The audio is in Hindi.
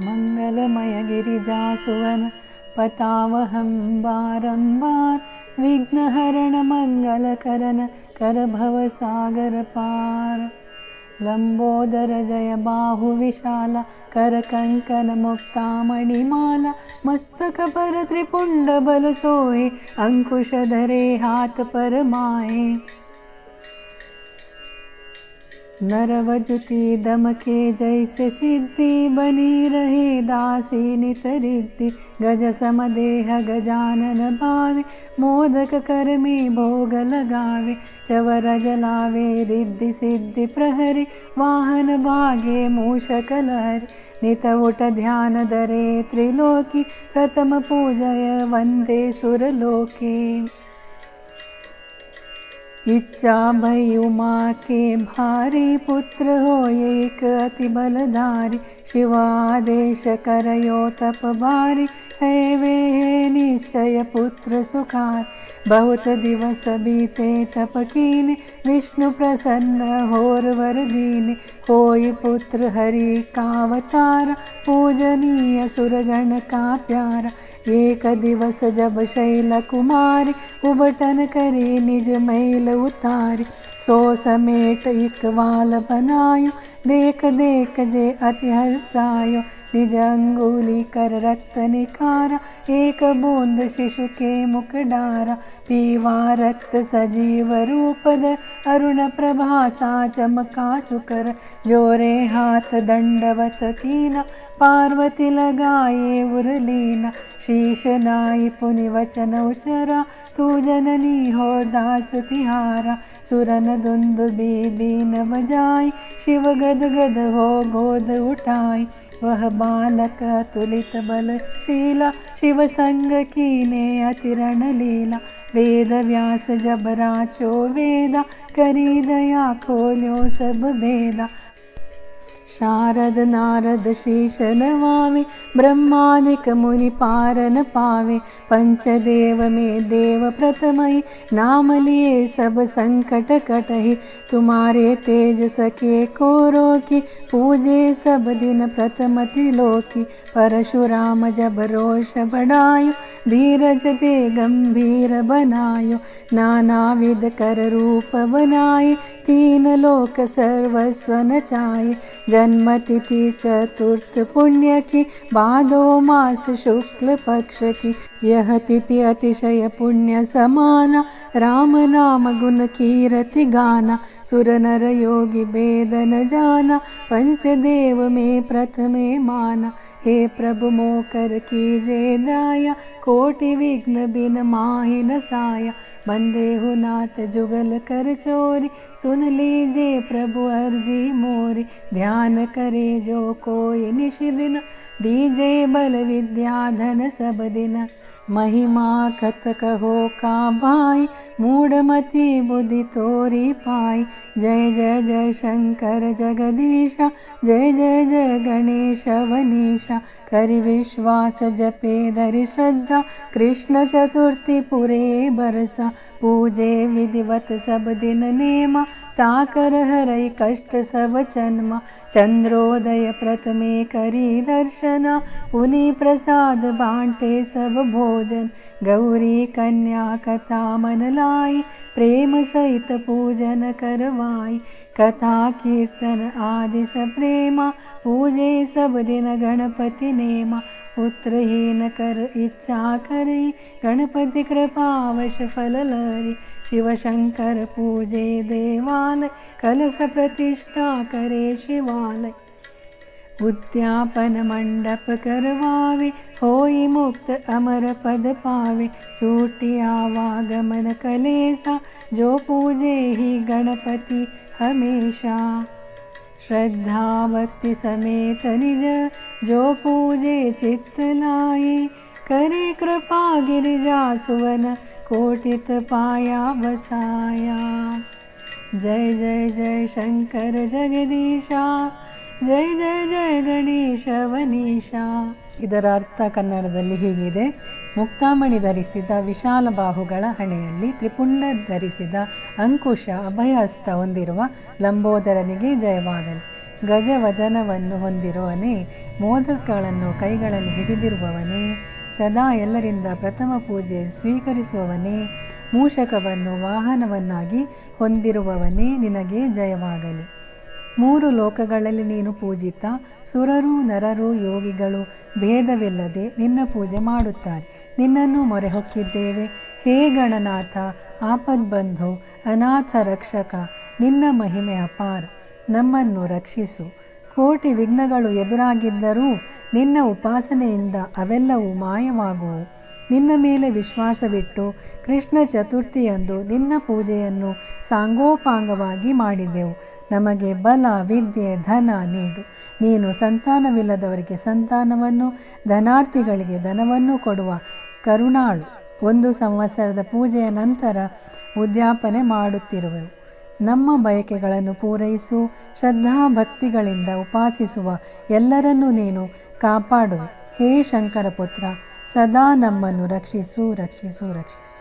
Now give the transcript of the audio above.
मंगलमय गिरिजासुवन पतावहं बारंबार, विघ्नहरण मंगलकरण कर भवसागर पार। लंबोदर जय बाहु विशाला, कर कंकन मुक्ता मणिमाला, मस्तक पर त्रिपुंड बल सोहे, अंकुश धरे हाथ पर माहे। नरवजुति दमके जैसे सिद्धि, बनी रहे दासी नित रिद्धि। गज समदेह गजानन भावे, मोदक कर में भोग लगावे। चवर जलावे रिद्धि सिद्धि प्रहरी, वाहन भागे मूषक लहरी। नित उठ ध्यान धरे त्रिलोकी, प्रथम पूजय वंदे सुरलोके। इच्छा भई उमा के भारी, पुत्र हो एक अति बलधारी। शिव आदेश करयो तप भारी, है वे निश्चय पुत्र सुखार। बहुत दिवस बीते तप कीने, विष्णु प्रसन्न होर वर दीने। होई पुत्र हरि का अवतार, पूजनीय सुरगण का प्यारा। एक दिवस जब शैल कुमारी, उबटन करी निज मैल उतारी। सो समेट इकवाल बनायो, देख देख जे अति हर्षायो। निज अंगुली कर रक्त निकारा, एक बूंद शिशु के मुख डारा। पीवा रक्त सजीव रूप धर, अरुण प्रभासा चमका सुकर। जोरे हाथ दंडवत कीना, पार्वती लगाए उरलीना। शीश नाई पुनि वचन उचरा, तू जननी हो दास तिहारा। सुरन दुंदुबी दीन बजाई, शिव गद गद हो गोद उठाई। वह बालक अतुलित बलशीला, शिव संग कीने अति रण लीला। वेद व्यास जब राचो वेदा, करी दया खोल्यो सब भेदा। शारद नारद शीश नवावे, ब्रह्मादिक मुनि पारन पावे। पंचदेव में देव प्रथमहि, नाम लिए सब संकट कटहि। तुम्हारे तेज सके को रोकी, पूजे सब दिन प्रथम त्रिलोकी। परशुराम जब रोष बढ़ायो, धीरज दे गंभीर बनायो। नाना विध कर रूप बनाए, तीन लोक सर्वस्व नचाए। जन्म तिथि चतुर्थ पुण्य की, भादो मास शुक्ल पक्ष की। यह तिथि अतिशय पुण्य समाना, राम नाम गुण कीरति गाना। सुर नर योगी भेद न जाना, पंचदेव में प्रथमे माना। हे प्रभु मोकर कीजे दया, कोटि विघ्न बिन माहि न साया। बंदेहु नाथ जुगल कर चोरी, सुन लीजे प्रभु अर्जी मोरी। ध्यान करे जो कोई निश दिन, दीजे बल विद्या धन सब दिन। महिमा कत कहो का भाई, मूढ़मति बुद्धि तोरी पाई। जय जय जय शंकर जगदीशा, जय जय जय गणेश वनीशा। करि विश्वास जपे धरि श्रद्धा, कृष्ण चतुर्थी पुरे बरसा। पूजे विधिवत सब दिन नेमा, ताकर हरै कष्ट सब जन्मा। चंद्रोदय प्रथमे करी दर्शना, पुनि प्रसाद बांटे सब भोजन। गौरी कन्या कथा मन लाई, प्रेम सहित पूजन करवाई। कथा कीर्तन आदि सब प्रेमा, पूजे सब दिन गणपति नेमा। पुत्रहीन कर इच्छा करी, गणपति कृपावश फल लरी। शिव शंकर पूजे देवालय, कलश प्रतिष्ठा करे शिवालय। उद्यापन मंडप करवावे, होई मुक्त अमर पद पावे। छूटी आवागमन कलेसा, जो पूजे ही गणपति हमेशा। श्रद्धा भक्ति समेत निज, जो पूजे चित्त लाई। करे कृपा गिरिजा सुवन, कोटित पाया बसाया। जय जय जय शंकर जगदीशा, जय जय जय ಗಣೇಶ ವನೀಶ. ಇದರ ಅರ್ಥ ಕನ್ನಡದಲ್ಲಿ ಹೀಗಿದೆ: ಮುಕ್ತಾಮಣಿ ಧರಿಸಿದ ವಿಶಾಲ ಬಾಹುಗಳ ಹಣೆಯಲ್ಲಿ ತ್ರಿಪುಂಡ ಧರಿಸಿದ ಅಂಕುಶ ಅಭಯಹಸ್ತ ಹೊಂದಿರುವ ಲಂಬೋದರನಿಗೆ ಜಯವಾಗಲಿ. ಗಜವದನವನ್ನು ಹೊಂದಿರುವನೇ ಮೋದಕಗಳನ್ನು ಕೈಗಳಲ್ಲಿ ಹಿಡಿದಿರುವವನೇ, ಸದಾ ಎಲ್ಲರಿಂದ ಪ್ರಥಮ ಪೂಜೆ ಸ್ವೀಕರಿಸುವವನೇ, ಮೂಷಕವನ್ನು ವಾಹನವನ್ನಾಗಿ ಹೊಂದಿರುವವನೇ, ನಿನಗೆ ಜಯವಾಗಲಿ. 3 ಲೋಕಗಳಲ್ಲಿ ನೀನು ಪೂಜಿತ. ಸುರರು ನರರು ಯೋಗಿಗಳು ಭೇದವಿಲ್ಲದೆ ನಿನ್ನ ಪೂಜೆ ಮಾಡುತ್ತಾರೆ. ನಿನ್ನನ್ನು ಮೊರೆ ಹೊಕ್ಕಿದ್ದೇವೆ. ಹೇ ಗಣನಾಥ, ಆಪದ್ಬಂಧು, ಅನಾಥ ರಕ್ಷಕ, ನಿನ್ನ ಮಹಿಮೆ ಅಪಾರ. ನಮ್ಮನ್ನು ರಕ್ಷಿಸು. ಕೋಟಿ ವಿಘ್ನಗಳು ಎದುರಾಗಿದ್ದರೂ ನಿನ್ನ ಉಪಾಸನೆಯಿಂದ ಅವೆಲ್ಲವೂ ಮಾಯವಾಗುವು. ನಿನ್ನ ಮೇಲೆ ವಿಶ್ವಾಸವಿಟ್ಟು ಕೃಷ್ಣ ಚತುರ್ಥಿಯಂದು ನಿನ್ನ ಪೂಜೆಯನ್ನು ಸಾಂಗೋಪಾಂಗವಾಗಿ ಮಾಡಿದೆವು. ನಮಗೆ ಬಲ, ವಿದ್ಯೆ, ಧನ ನೀಡು. ನೀನು ಸಂತಾನವಿಲ್ಲದವರಿಗೆ ಸಂತಾನವನ್ನು, ಧನಾರ್ಥಿಗಳಿಗೆ ಧನವನ್ನು ಕೊಡುವ ಕರುಣಾಳು. 1 ಸಂವತ್ಸರದ ಪೂಜೆಯ ನಂತರ ಉದ್ಯಾಪನೆ ಮಾಡುತ್ತಿರುವೆವು. ನಮ್ಮ ಬಯಕೆಗಳನ್ನು ಪೂರೈಸು. ಶ್ರದ್ಧಾಭಕ್ತಿಗಳಿಂದ ಉಪಾಸಿಸುವ ಎಲ್ಲರನ್ನೂ ನೀನು ಕಾಪಾಡುವೆ. ಹೇ ಶಂಕರ ಪುತ್ರ, ಸದಾ ನಮ್ಮನ್ನು ರಕ್ಷಿಸು, ರಕ್ಷಿಸು, ರಕ್ಷಿಸು.